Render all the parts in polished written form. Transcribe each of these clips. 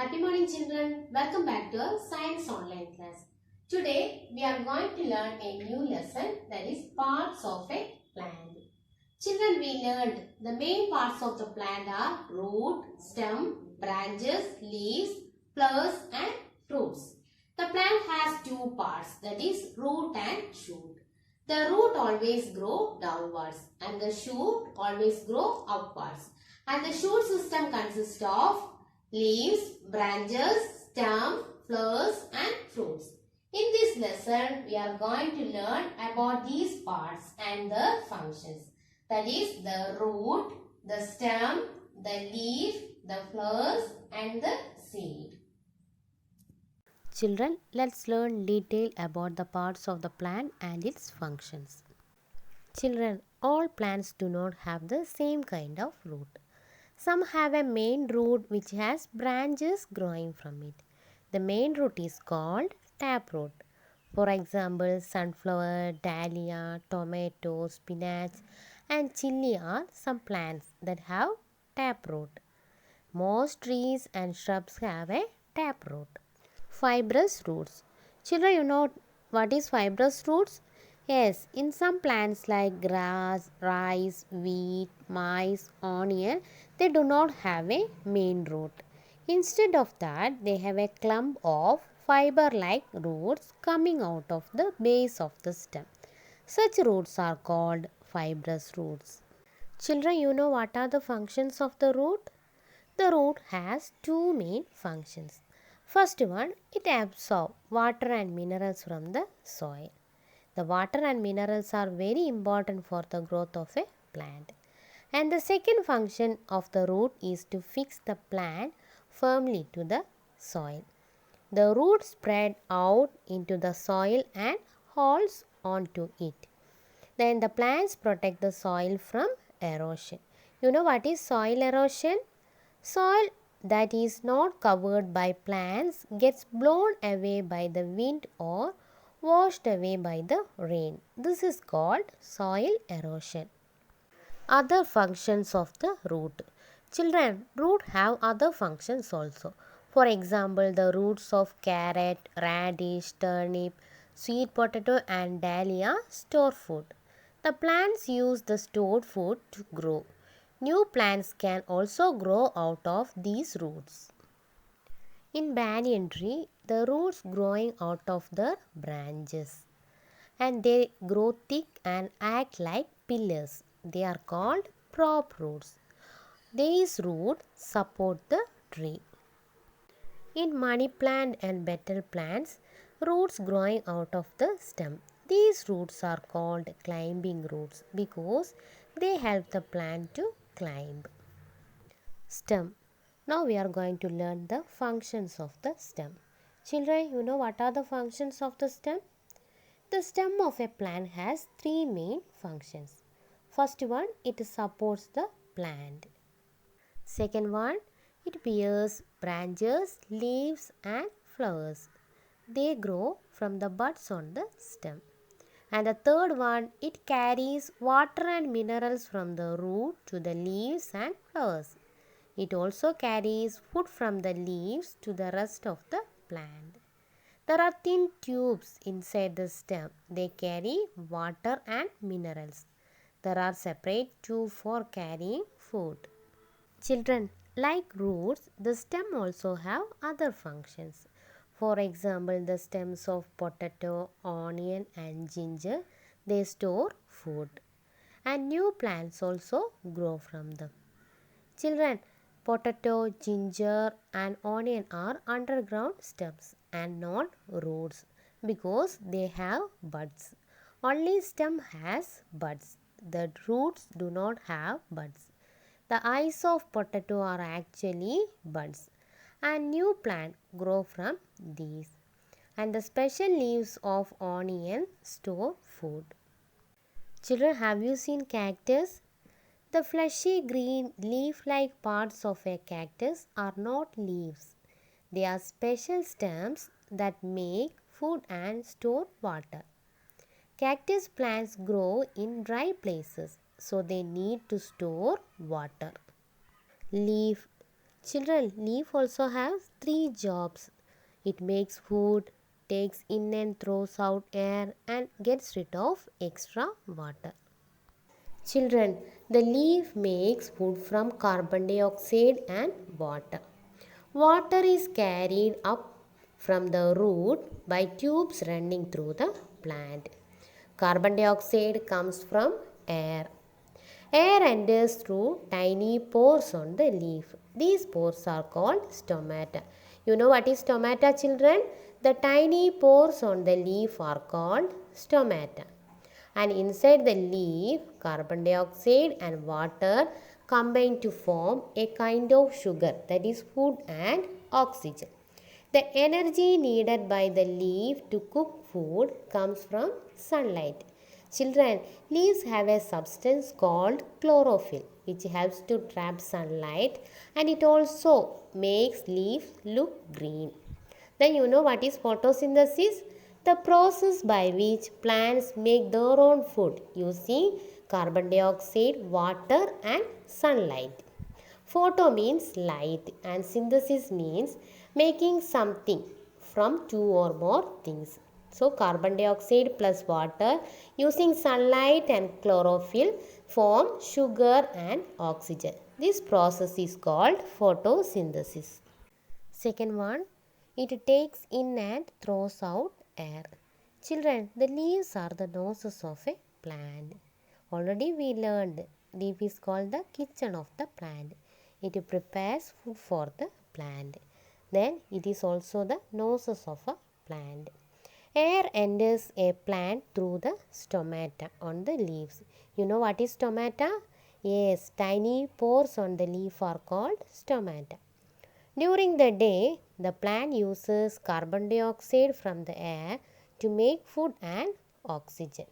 Happy morning children. Welcome back to our science online class. Today we are going to learn a new lesson, that is parts of a plant. Children, we learned the main parts of the plant are root, stem, branches, leaves, flowers and fruits. The plant has two parts, that is root and shoot. The root always grow downwards and the shoot always grow upwards. And the shoot system consists of leaves, branches, stem, flowers and fruits. In this lesson, we are going to learn about these parts and their functions. That is the root, the stem, the leaf, the flowers and the seed. Children, let's learn detail about the parts of the plant and its functions. Children, all plants do not have the same kind of root. Some have a main root which has branches growing from it. The main root is called taproot. For example, sunflower, dahlia, tomato, spinach and chili are some plants that have taproot. Most trees and shrubs have a taproot. Fibrous roots. Children, you know what is fibrous roots? Yes, in some plants like grass, rice, wheat, maize, onion, they do not have a main root. Instead of that, they have a clump of fiber-like roots coming out of the base of the stem. Such roots are called fibrous roots. Children, you know what are the functions of the root? The root has two main functions. First one, it absorbs water and minerals from the soil. The water and minerals are very important for the growth of a plant. And the second function of the root is to fix the plant firmly to the soil. The roots spread out into the soil and holds onto it. Then the plants protect the soil from erosion. You know what is soil erosion? Soil that is not covered by plants gets blown away by the wind or washed away by the rain. This is called soil erosion. Other functions of the root. Children, root have other functions also. For example, the roots of carrot, radish, turnip, sweet potato and dahlia store food. The plants use the stored food to grow. New plants can also grow out of these roots. In banyan tree, the roots growing out of the branches and they grow thick and act like pillars. They are called prop roots. These roots support the tree. In money plant and betel plants, roots growing out of the stem. These roots are called climbing roots because they help the plant to climb. Stem. Now we are going to learn the functions of the stem. Children, you know what are the functions of the stem? The stem of a plant has three main functions. First one, it supports the plant. Second one, it bears branches, leaves and flowers. They grow from the buds on the stem. And the third one, it carries water and minerals from the root to the leaves and flowers. It also carries food from the leaves to the rest of the plant. There are thin tubes inside the stem. They carry water and minerals. There are separate tubes for carrying food. Children, like roots, the stem also have other functions. For example, the stems of potato, onion and ginger, they store food. And new plants also grow from them. Children, potato, ginger and onion are underground stems and not roots because they have buds. Only stem has buds. The roots do not have buds. The eyes of potato are actually buds and new plant grow from these. And the special leaves of onion store food. Children, have you seen cactus? The fleshy green leaf-like parts of a cactus are not leaves. They are special stems that make food and store water. Cactus plants grow in dry places, so they need to store water. Leaf. Children, leaf also has three jobs. It makes food, takes in and throws out air, and gets rid of extra water. Children, the leaf makes food from carbon dioxide and water. Water is carried up from the root by tubes running through the plant. Carbon dioxide comes from air. Air enters through tiny pores on the leaf. These pores are called stomata. You know what is stomata, children? The tiny pores on the leaf are called stomata. And inside the leaf, carbon dioxide and water combine to form a kind of sugar, that is food and oxygen. The energy needed by the leaf to cook food comes from sunlight. Children, leaves have a substance called chlorophyll which helps to trap sunlight, and it also makes leaves look green. Then you know what is photosynthesis? The process by which plants make their own food using carbon dioxide, water and sunlight. Photo means light and synthesis means making something from two or more things. So carbon dioxide plus water using sunlight and chlorophyll form sugar and oxygen. This process is called photosynthesis. Second one, it takes in and throws out air. Children, the leaves are the noses of a plant. Already we learned leaf is called the kitchen of the plant. It prepares food for the plant. Then it is also the noses of a plant. Air enters a plant through the stomata on the leaves. You know what is stomata? Yes, tiny pores on the leaf are called stomata. During the day, the plant uses carbon dioxide from the air to make food and oxygen.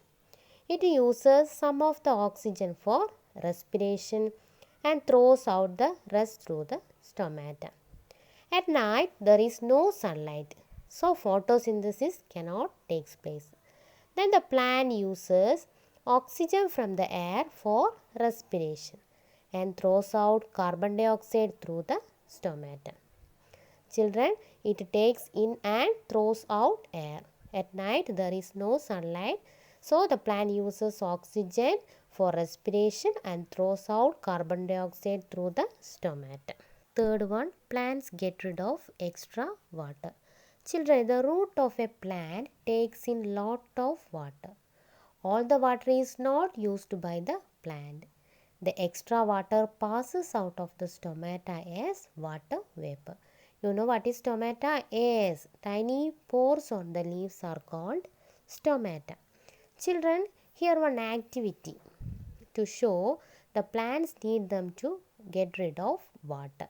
It uses some of the oxygen for respiration and throws out the rest through the stomata. At night, there is no sunlight, so photosynthesis cannot take place. Then the plant uses oxygen from the air for respiration and throws out carbon dioxide through the stomata. Children, it takes in and throws out air. At night, there is no sunlight, so the plant uses oxygen for respiration and throws out carbon dioxide through the stomata. Third one, plants get rid of extra water. Children, the root of a plant takes in lot of water. All the water is not used by the plant. The extra water passes out of the stomata as water vapor. You know what is stomata? Yes, tiny pores on the leaves are called stomata. Children, here one activity to show the plants need them to get rid of water.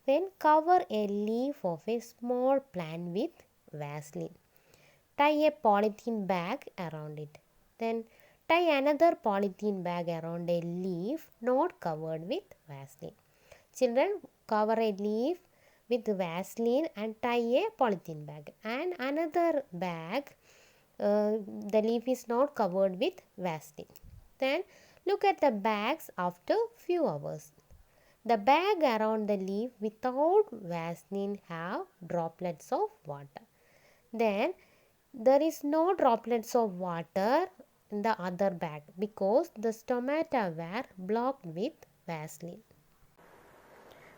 Then cover a leaf of a small plant with Vaseline. Tie a polythene bag around it. Then tie another polythene bag around a leaf not covered with Vaseline. Children, cover a leaf with Vaseline and tie a polythene bag. And another bag, the leaf is not covered with Vaseline. Then look at the bags after few hours. The bag around the leaf without Vaseline have droplets of water. Then there is no droplets of water in the other bag because the stomata were blocked with Vaseline.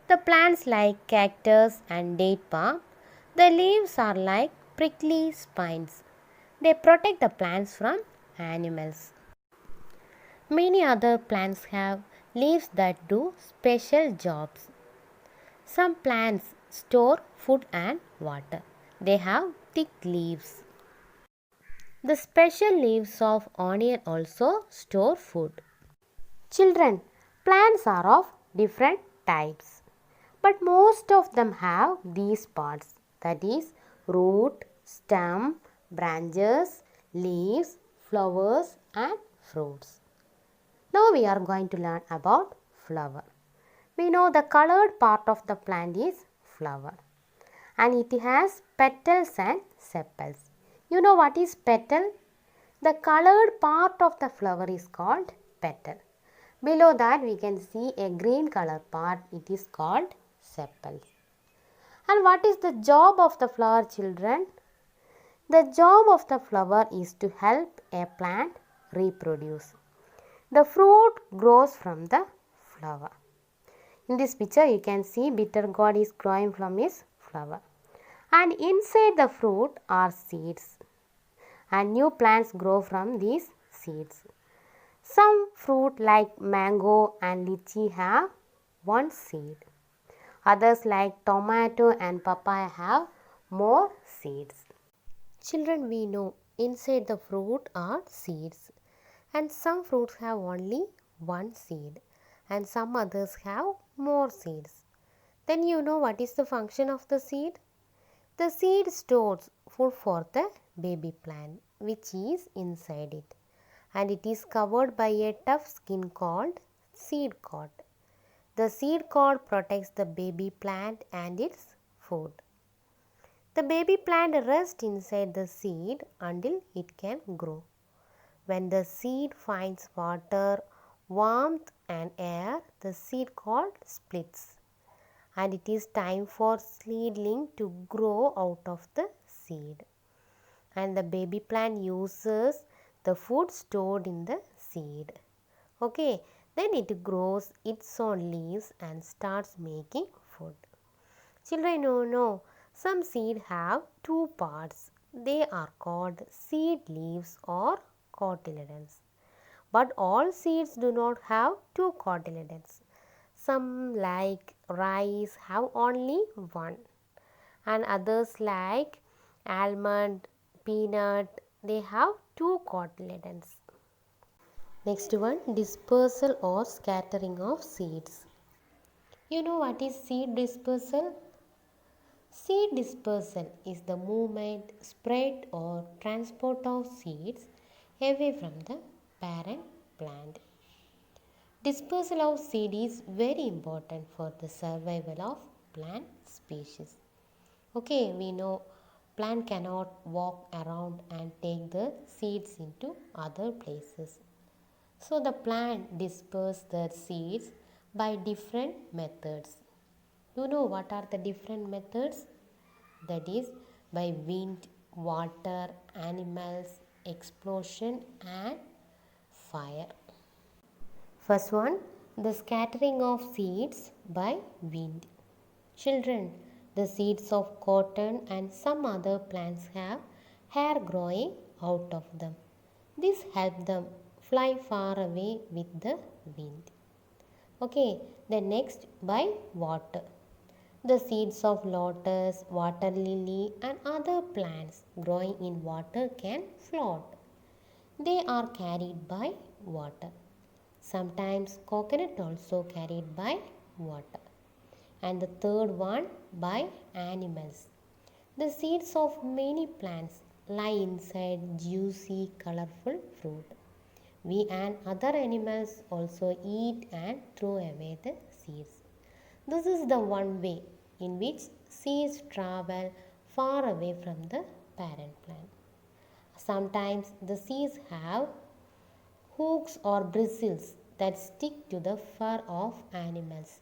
The plants like cactus and date palm, the leaves are like prickly spines. They protect the plants from animals. Many other plants have leaves that do special jobs. Some plants store food and water. They have thick leaves. The special leaves of onion also store food. Children, plants are of different types, but most of them have these parts, that is root, stem, branches, leaves, flowers and fruits. Now we are going to learn about flower. We know the colored part of the plant is flower and it has petals and sepals. You know what is petal? The colored part of the flower is called petal. Below that we can see a green color part, it is called sepals. And what is the job of the flower, children? The job of the flower is to help a plant reproduce. The fruit grows from the flower. In this picture, you can see bitter gourd is growing from its flower. And inside the fruit are seeds. And new plants grow from these seeds. Some fruit like mango and lychee have one seed. Others like tomato and papaya have more seeds. Children, we know inside the fruit are seeds, and some fruits have only one seed and some others have more seeds. Then you know what is the function of the seed? The seed stores food for the baby plant which is inside it, and it is covered by a tough skin called seed coat. The seed coat protects the baby plant and its food. The baby plant rests inside the seed until it can grow. When the seed finds water, warmth and air, the seed coat splits and it is time for seedling to grow out of the seed. And the baby plant uses the food stored in the seed. Okay, then it grows its own leaves and starts making food. Children, you know, some seed have two parts. They are called seed leaves or cotyledons. But all seeds do not have two cotyledons. Some like rice have only one, and others like almond, peanut, they have two cotyledons. Next one, dispersal or scattering of seeds. You know what is seed dispersal? Seed dispersal is the movement, spread or transport of seeds away from the parent plant. Dispersal of seed is very important for the survival of plant species. Okay, we know plant cannot walk around and take the seeds into other places. So the plant disperses their seeds by different methods. You know what are the different methods? That is by wind, water, animals, explosion and fire. First one, the scattering of seeds by wind. Children, the seeds of cotton and some other plants have hair growing out of them. This helps them fly far away with the wind. Okay, then next by water. The seeds of lotus, water lily and other plants growing in water can float. They are carried by water. Sometimes coconut also carried by water. And the third one by animals. The seeds of many plants lie inside juicy, colorful fruit. We and other animals also eat and throw away the seeds. This is the one way in which seeds travel far away from the parent plant. Sometimes the seeds have hooks or bristles that stick to the fur of animals.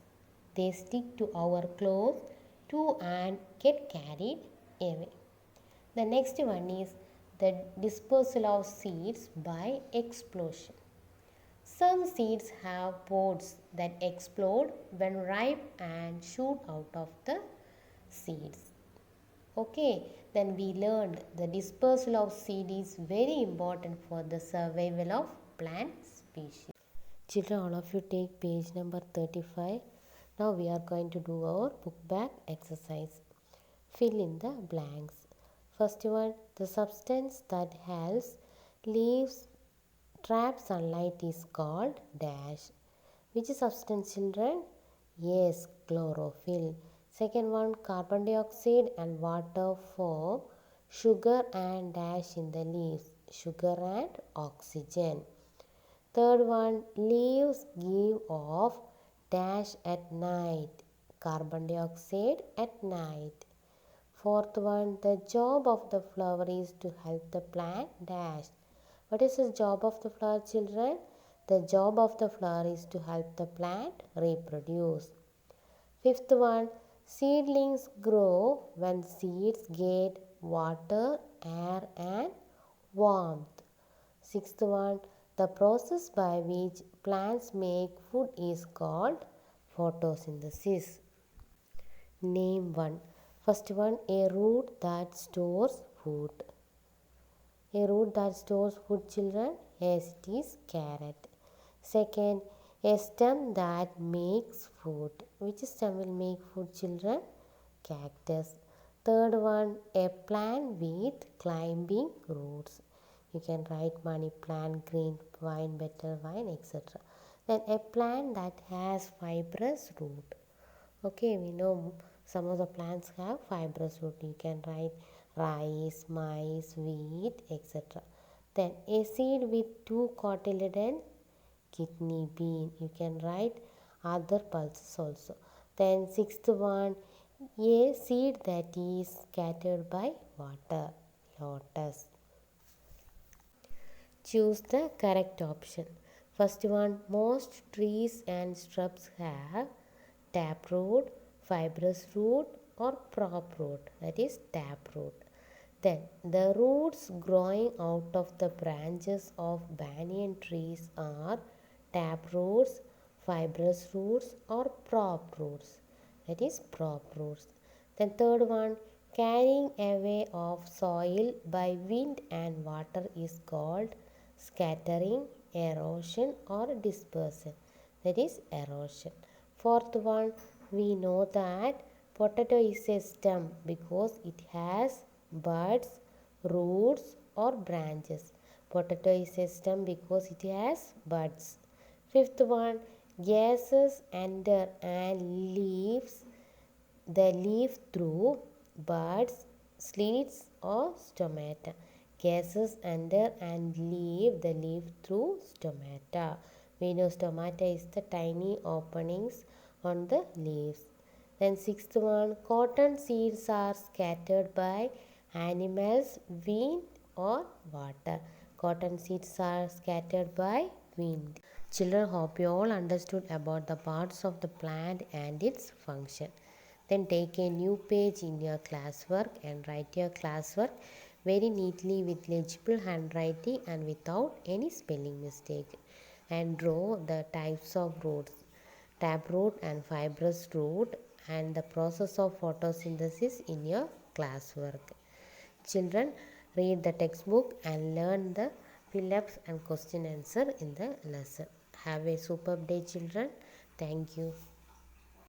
They stick to our clothes too and get carried away. The next one is the dispersal of seeds by explosion. Some seeds have pods that explode when ripe and shoot out of the seeds. Okay, then we learned the dispersal of seed is very important for the survival of plant species. Children, all of you take page number 35. Now we are going to do our book back exercise. Fill in the blanks. First one, the substance that helps leaves trap sunlight is called dash. Which substance, children? Yes, chlorophyll. Second one, carbon dioxide and water form sugar and dash in the leaves. Sugar and oxygen. Third one, leaves give off dash at night. Carbon dioxide at night. Fourth one, the job of the flower is to help the plant dash. What is the job of the flower, children? The job of the flower is to help the plant reproduce. Fifth one, Seedlings grow when seeds get water, air and warmth. Sixth one, the process by which plants make food is called photosynthesis. Name one. First one, a root that stores food. A root that stores food, children? Yes, it is carrot. Second, a stem that makes food. Which stem will make food, children? Cactus. Third one, a plant with climbing roots. You can write money plant, green vine, better vine, etc. Then a plant that has fibrous root. Okay, we know some of the plants have fibrous root. You can write rice, maize, wheat, etc. Then a seed with two cotyledons, kidney bean. You can write other pulses also. Then sixth one, a seed that is scattered by water, lotus. Choose the correct option. First one, most trees and shrubs have taproot, fibrous root or prop root, that is taproot. Then the roots growing out of the branches of banyan trees are taproots, fibrous roots or prop roots, that is prop roots. Then third one, carrying away of soil by wind and water is called scattering, erosion or dispersion, that is erosion. Fourth one, we know that potato is a stem because it has buds, roots or branches. Potato is a stem because it has buds. Fifth one, gases enter and leaves the leaf through buds, slits or stomata. Gases enter and leave the leaf through stomata. We know stomata is the tiny openings on the leaves. Then sixth one, cotton seeds are scattered by animals, wind or water. Cotton seeds are scattered by wind. Children, hope you all understood about the parts of the plant and its function. Then take a new page in your classwork and write your classwork very neatly with legible handwriting and without any spelling mistake. And draw the types of roots, taproot and fibrous root, and the process of photosynthesis in your classwork. Children, read the textbook and learn the fill-ups and question answer in the lesson. Have a superb day, children. Thank you.